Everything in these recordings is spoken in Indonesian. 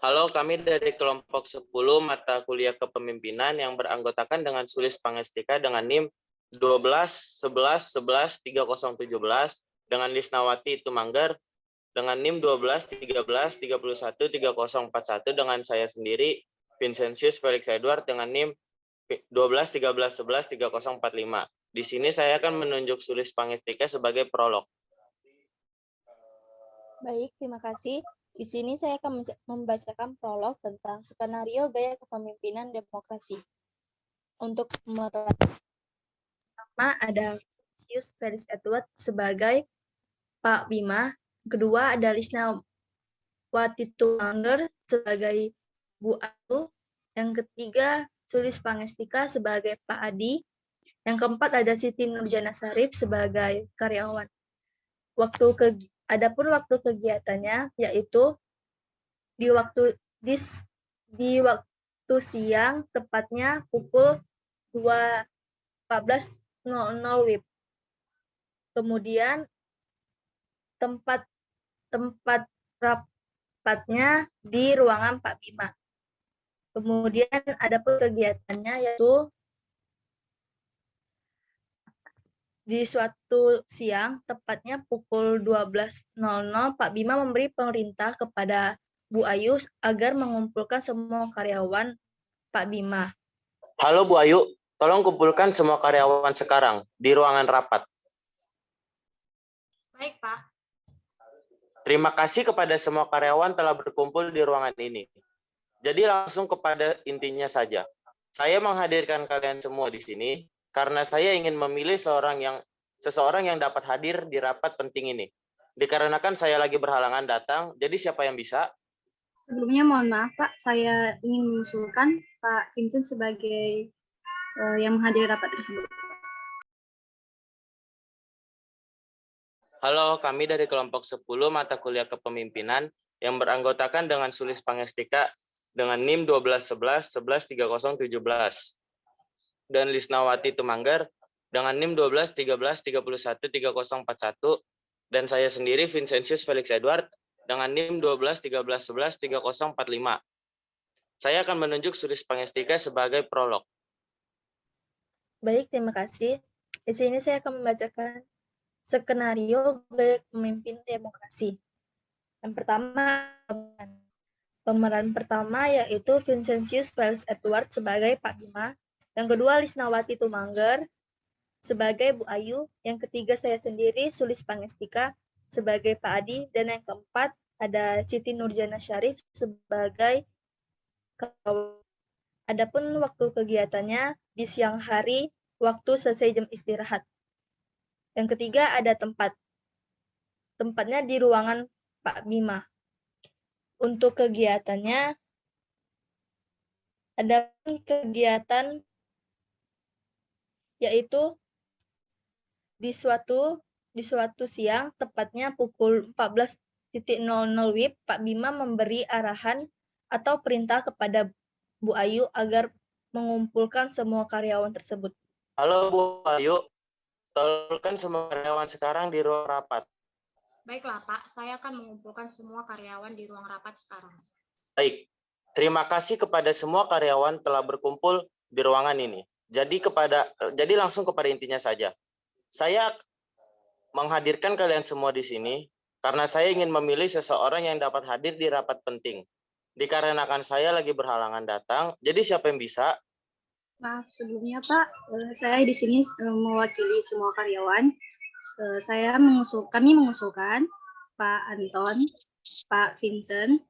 Halo, kami dari kelompok 10 mata kuliah kepemimpinan yang beranggotakan dengan Sulis Pangestika dengan NIM 12 11 11 3017 dengan Lisnawati Tumanggar dengan NIM 12 13 31 3041 dengan saya sendiri Vincentius Felix Edward dengan NIM 12 13 11 3045. Di sini saya akan menunjuk Sulis Pangestika sebagai prolog. Baik, terima kasih. Di sini saya akan membacakan prolog tentang skenario gaya kepemimpinan demokrasi. Untuk pemeran pertama ada Vincentius Felix Edward sebagai Pak Bima, kedua ada Lisnawati Tumanggar sebagai Bu Ayu, yang ketiga Sulis Pangestika sebagai Pak Adi, yang keempat ada Siti Nurjana Sarif sebagai karyawan. Adapun waktu kegiatannya yaitu di waktu siang, tepatnya pukul 14.00 WIB. Kemudian tempat rapatnya di ruangan Pak Bima. Kemudian adapun kegiatannya yaitu di suatu siang, tepatnya pukul 12.00, Pak Bima memberi perintah kepada Bu Ayu agar mengumpulkan semua karyawan Pak Bima. Halo Bu Ayu, tolong kumpulkan semua karyawan sekarang di ruangan rapat. Baik, Pak. Terima kasih kepada semua karyawan telah berkumpul di ruangan ini. Jadi langsung kepada intinya saja. Saya menghadirkan kalian semua di sini karena saya ingin memilih seseorang yang dapat hadir di rapat penting ini. Dikarenakan saya lagi berhalangan datang, jadi siapa yang bisa? Sebelumnya mohon maaf, Pak. Saya ingin mengusulkan Pak Vincent sebagai yang menghadiri rapat tersebut. Halo, kami dari kelompok 10 mata kuliah kepemimpinan yang beranggotakan dengan Sulis Pangestika dengan NIM 12 11 11 3017 dan Lisnawati Tumanggar dengan NIM 12 13 31 3041 dan saya sendiri Vincentius Felix Edward dengan NIM 12 13 11 3045. Saya akan menunjuk Sulis Pangestika sebagai prolog. Baik, terima kasih. Di sini saya akan membacakan skenario gaya pemimpin demokrasi. Yang pertama, pemeran pertama yaitu Vincentius Felix Edward sebagai Pak Bima, yang kedua Lisnawati Tumanggar sebagai Bu Ayu, yang ketiga saya sendiri Sulis Pangestika sebagai Pak Adi, dan yang keempat ada Siti Nurjana Syarif sebagai kawan. Adapun waktu kegiatannya di siang hari, waktu selesai jam istirahat. Yang ketiga ada tempatnya di ruangan Pak Bima. Untuk kegiatannya ada kegiatan yaitu di suatu siang, tepatnya pukul 14.00 WIB, Pak Bima memberi arahan atau perintah kepada Bu Ayu agar mengumpulkan semua karyawan tersebut. Halo Bu Ayu, tolongkan semua karyawan sekarang di ruang rapat. Baiklah, Pak. Saya akan mengumpulkan semua karyawan di ruang rapat sekarang. Baik, terima kasih kepada semua karyawan telah berkumpul di ruangan ini. Jadi langsung kepada intinya saja. Saya menghadirkan kalian semua di sini karena saya ingin memilih seseorang yang dapat hadir di rapat penting. Dikarenakan saya lagi berhalangan datang, jadi siapa yang bisa? Maaf sebelumnya, Pak. Saya di sini mewakili semua karyawan. Kami mengusulkan Pak Anton, Pak Vincent,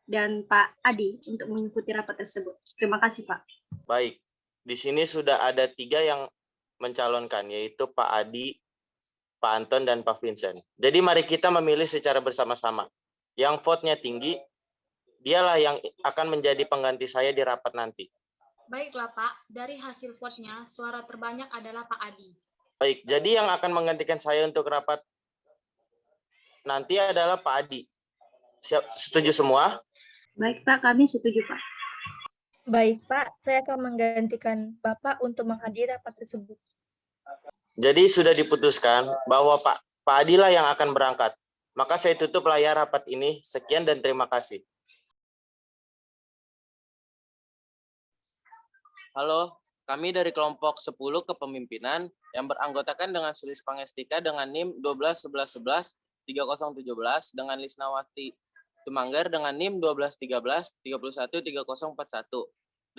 dan Pak Adi untuk mengikuti rapat tersebut. Terima kasih, Pak. Baik, di sini sudah ada 3 yang mencalonkan, yaitu Pak Adi, Pak Anton, dan Pak Vincent. Jadi mari kita memilih secara bersama-sama. Yang vote-nya tinggi, dialah yang akan menjadi pengganti saya di rapat nanti. Baiklah, Pak. Dari hasil vote-nya, suara terbanyak adalah Pak Adi. Baik, jadi yang akan menggantikan saya untuk rapat nanti adalah Pak Adi. Setuju semua? Baik, Pak. Kami setuju, Pak. Baik, Pak. Saya akan menggantikan Bapak untuk menghadiri rapat tersebut. Jadi sudah diputuskan bahwa Pak Adi lah yang akan berangkat. Maka saya tutup layar rapat ini. Sekian dan terima kasih. Halo, kami dari kelompok 10 kepemimpinan yang beranggotakan dengan Sulis Pangestika dengan NIM 1211113017 dengan Lisnawati Tumanggar dengan NIM 1213313041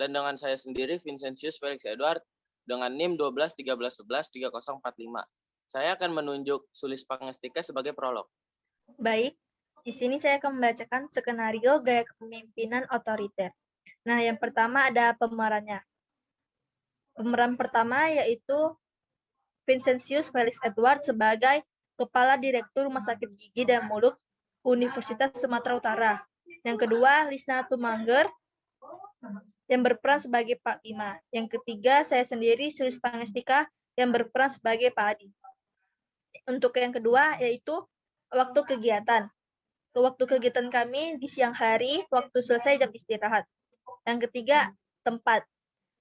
dan dengan saya sendiri Vincentius Felix Edward dengan NIM 1213113045. Saya akan menunjuk Sulis Pangestika sebagai prolog. Baik, di sini saya akan membacakan skenario gaya kepemimpinan otoriter. Nah, yang pertama ada pemerannya. Pemeran pertama yaitu Vincentius Felix Edward sebagai Kepala Direktur Rumah Sakit Gigi dan Mulut Universitas Sumatera Utara. Yang kedua, Lisna Tumanggar yang berperan sebagai Pak Bima. Yang ketiga, saya sendiri, Sulis Pangestika, yang berperan sebagai Pak Adi. Untuk yang kedua, yaitu waktu kegiatan. Waktu kegiatan kami di siang hari, waktu selesai jam istirahat. Yang ketiga, tempat.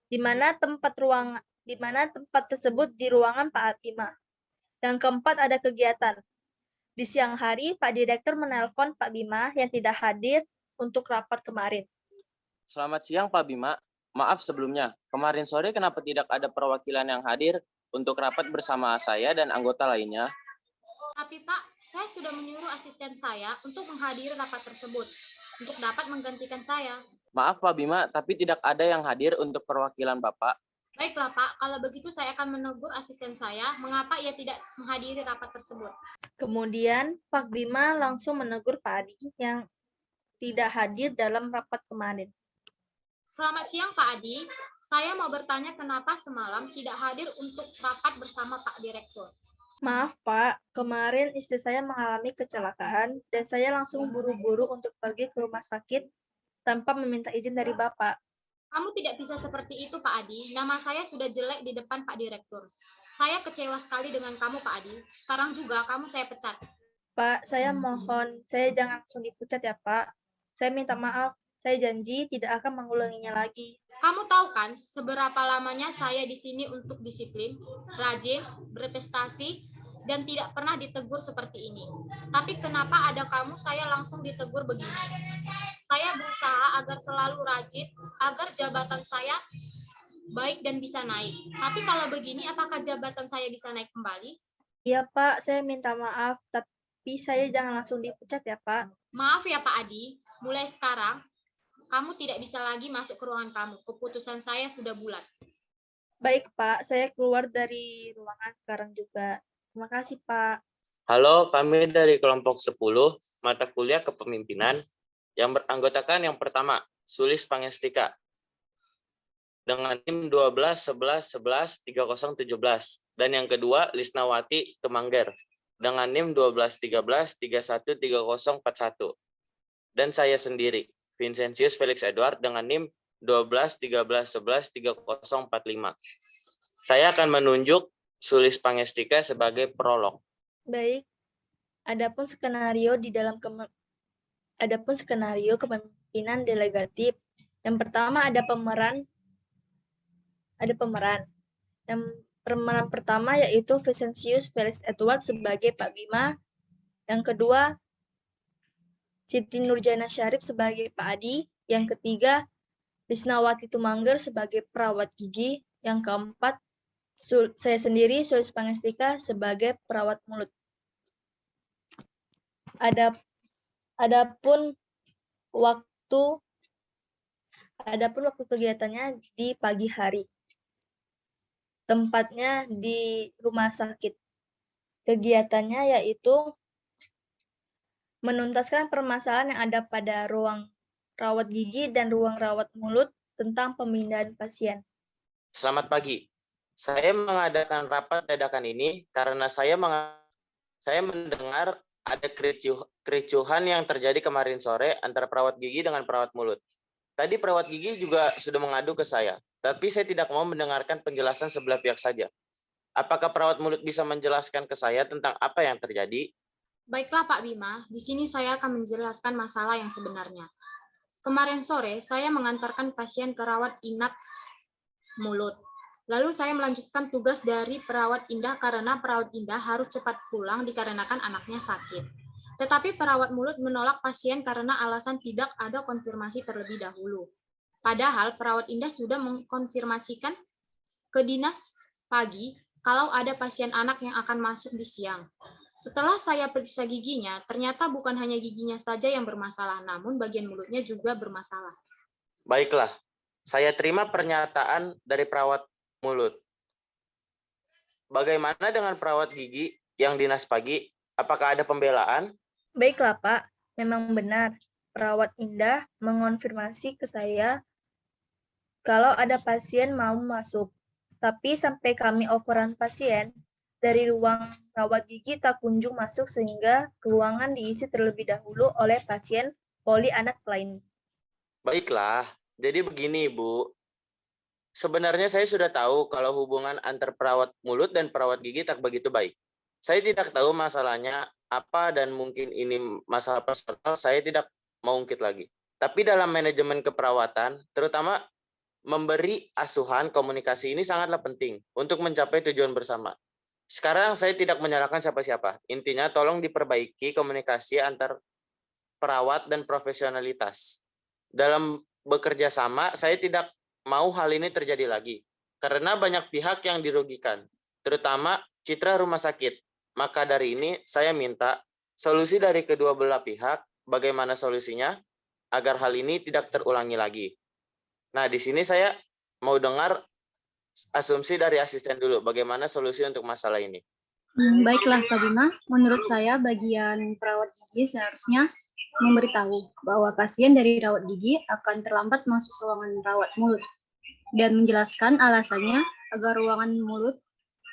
Di mana tempat tersebut di ruangan Pak Bima. Yang keempat ada kegiatan. Di siang hari, Pak Direktur menelpon Pak Bima yang tidak hadir untuk rapat kemarin. Selamat siang Pak Bima. Maaf sebelumnya, kemarin sore kenapa tidak ada perwakilan yang hadir untuk rapat bersama saya dan anggota lainnya? Tapi Pak, saya sudah menyuruh asisten saya untuk menghadiri rapat tersebut, untuk dapat menggantikan saya. Maaf Pak Bima, tapi tidak ada yang hadir untuk perwakilan Bapak. Baiklah Pak, kalau begitu saya akan menegur asisten saya, mengapa ia tidak menghadiri rapat tersebut. Kemudian Pak Bima langsung menegur Pak Adi yang tidak hadir dalam rapat kemarin. Selamat siang Pak Adi, saya mau bertanya kenapa semalam tidak hadir untuk rapat bersama Pak Direktur. Maaf Pak, kemarin istri saya mengalami kecelakaan dan saya langsung buru-buru untuk pergi ke rumah sakit tanpa meminta izin dari Bapak. Kamu tidak bisa seperti itu Pak Adi, nama saya sudah jelek di depan Pak Direktur. Saya kecewa sekali dengan kamu Pak Adi, sekarang juga kamu saya pecat. Pak, saya mohon, saya jangan langsung dipecat ya Pak. Saya minta maaf, saya janji tidak akan mengulanginya lagi. Kamu tahu kan seberapa lamanya saya di sini untuk disiplin, rajin, berprestasi, dan tidak pernah ditegur seperti ini. Tapi kenapa ada kamu saya langsung ditegur begini? Saya berusaha agar selalu rajin, agar jabatan saya baik dan bisa naik. Tapi kalau begini, apakah jabatan saya bisa naik kembali? Iya Pak, saya minta maaf, tapi saya jangan langsung dipecat ya Pak. Maaf ya Pak Adi, mulai sekarang, kamu tidak bisa lagi masuk ke ruangan kamu. Keputusan saya sudah bulat. Baik Pak, saya keluar dari ruangan sekarang juga. Terima kasih Pak. Halo, kami dari kelompok 10 mata kuliah kepemimpinan yang beranggotakan yang pertama, Sulis Pangestika dengan NIM 1211113017 dan yang kedua, Lisnawati Tumanggar dengan NIM 1213313041 dan saya sendiri, Vincentius Felix Edward dengan NIM 1213113045. Saya akan menunjuk Sulis Pangestika sebagai prolog. Baik. Adapun skenario kepemimpinan delegatif. Yang pertama ada pemeran. Yang pemeran pertama yaitu Vincentius Felix Edward sebagai Pak Bima. Yang kedua Siti Nurjana Syarif sebagai Pak Adi. Yang ketiga Lisnawati Tumanggar sebagai perawat gigi. Yang keempat saya sendiri Sulis Pangestika sebagai perawat mulut. Adapun waktu kegiatannya di pagi hari. Tempatnya di rumah sakit. Kegiatannya yaitu menuntaskan permasalahan yang ada pada ruang rawat gigi dan ruang rawat mulut tentang pemindahan pasien. Selamat pagi. Saya mengadakan rapat dadakan ini karena saya mendengar ada kericuhan yang terjadi kemarin sore antara perawat gigi dengan perawat mulut. Tadi perawat gigi juga sudah mengadu ke saya, tapi saya tidak mau mendengarkan penjelasan sebelah pihak saja. Apakah perawat mulut bisa menjelaskan ke saya tentang apa yang terjadi? Baiklah Pak Bima, di sini saya akan menjelaskan masalah yang sebenarnya. Kemarin sore saya mengantarkan pasien ke rawat inap mulut. Lalu saya melanjutkan tugas dari perawat indah karena perawat indah harus cepat pulang dikarenakan anaknya sakit. Tetapi perawat mulut menolak pasien karena alasan tidak ada konfirmasi terlebih dahulu. Padahal perawat Indah sudah mengkonfirmasikan ke dinas pagi kalau ada pasien anak yang akan masuk di siang. Setelah saya periksa giginya, ternyata bukan hanya giginya saja yang bermasalah, namun bagian mulutnya juga bermasalah. Baiklah, saya terima pernyataan dari perawat mulut. Bagaimana dengan perawat gigi yang dinas pagi? Apakah ada pembelaan? Baiklah, Pak. Memang benar. Perawat Indah mengonfirmasi ke saya kalau ada pasien mau masuk. Tapi sampai kami operan pasien, dari ruang rawat gigi tak kunjung masuk sehingga ruangan diisi terlebih dahulu oleh pasien poli anak lain. Baiklah, jadi begini, Bu. Sebenarnya saya sudah tahu kalau hubungan antar perawat mulut dan perawat gigi tak begitu baik. Saya tidak tahu masalahnya apa dan mungkin ini masalah personal, saya tidak mau ungkit lagi. Tapi dalam manajemen keperawatan, terutama memberi asuhan komunikasi ini sangatlah penting untuk mencapai tujuan bersama. Sekarang saya tidak menyalahkan siapa-siapa. Intinya tolong diperbaiki komunikasi antar perawat dan profesionalitas. Dalam bekerja sama, saya tidak mau hal ini terjadi lagi. Karena banyak pihak yang dirugikan, terutama citra rumah sakit. Maka dari ini, saya minta solusi dari kedua belah pihak, bagaimana solusinya, agar hal ini tidak terulangi lagi. Nah, di sini saya mau dengar asumsi dari asisten dulu, bagaimana solusi untuk masalah ini. Baiklah, Kak Bima. Menurut saya, bagian perawat gigi seharusnya memberitahu bahwa pasien dari rawat gigi akan terlambat masuk ruangan rawat mulut dan menjelaskan alasannya agar ruangan mulut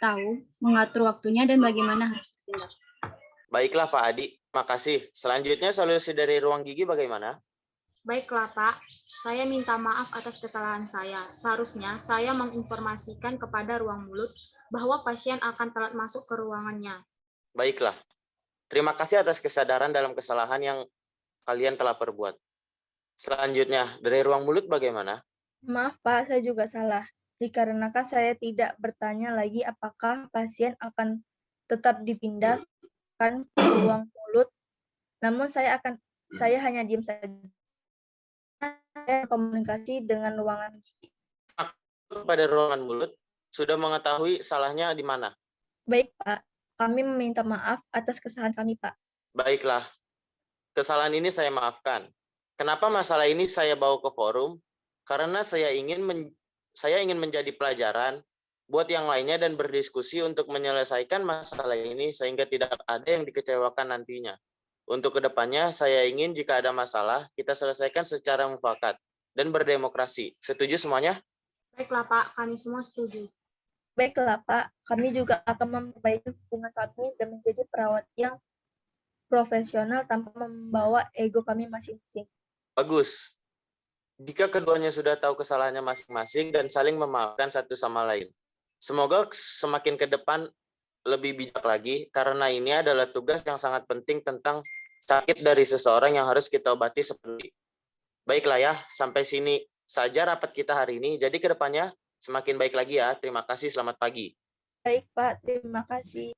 tahu mengatur waktunya dan bagaimana harus bertindak. Baiklah, Pak Adi. Makasih. Selanjutnya, solusi dari ruang gigi bagaimana? Baiklah, Pak. Saya minta maaf atas kesalahan saya. Seharusnya saya menginformasikan kepada ruang mulut bahwa pasien akan telat masuk ke ruangannya. Baiklah. Terima kasih atas kesadaran dalam kesalahan yang kalian telah perbuat. Selanjutnya, dari ruang mulut bagaimana? Maaf, Pak, saya juga salah. Dikarenakan saya tidak bertanya lagi apakah pasien akan tetap dipindahkan ke ruang mulut, namun saya hanya diam saja. Saya komunikasi dengan ruangan gigi. Pada ruangan mulut, sudah mengetahui salahnya di mana? Baik, Pak. Kami meminta maaf atas kesalahan kami, Pak. Baiklah. Kesalahan ini saya maafkan. Kenapa masalah ini saya bawa ke forum? Karena saya ingin menjadi pelajaran buat yang lainnya dan berdiskusi untuk menyelesaikan masalah ini sehingga tidak ada yang dikecewakan nantinya. Untuk kedepannya, saya ingin jika ada masalah, kita selesaikan secara mufakat dan berdemokrasi. Setuju semuanya? Baiklah, Pak. Kami semua setuju. Baiklah, Pak. Kami juga akan memperbaiki hubungan kami dan menjadi perawat yang profesional tanpa membawa ego kami masing-masing. Bagus. Jika keduanya sudah tahu kesalahannya masing-masing dan saling memaafkan satu sama lain. Semoga semakin ke depan lebih bijak lagi, karena ini adalah tugas yang sangat penting tentang sakit dari seseorang yang harus kita obati seperti. Baiklah ya, sampai sini saja rapat kita hari ini. Jadi ke depannya semakin baik lagi ya. Terima kasih, selamat pagi. Baik, Pak. Terima kasih.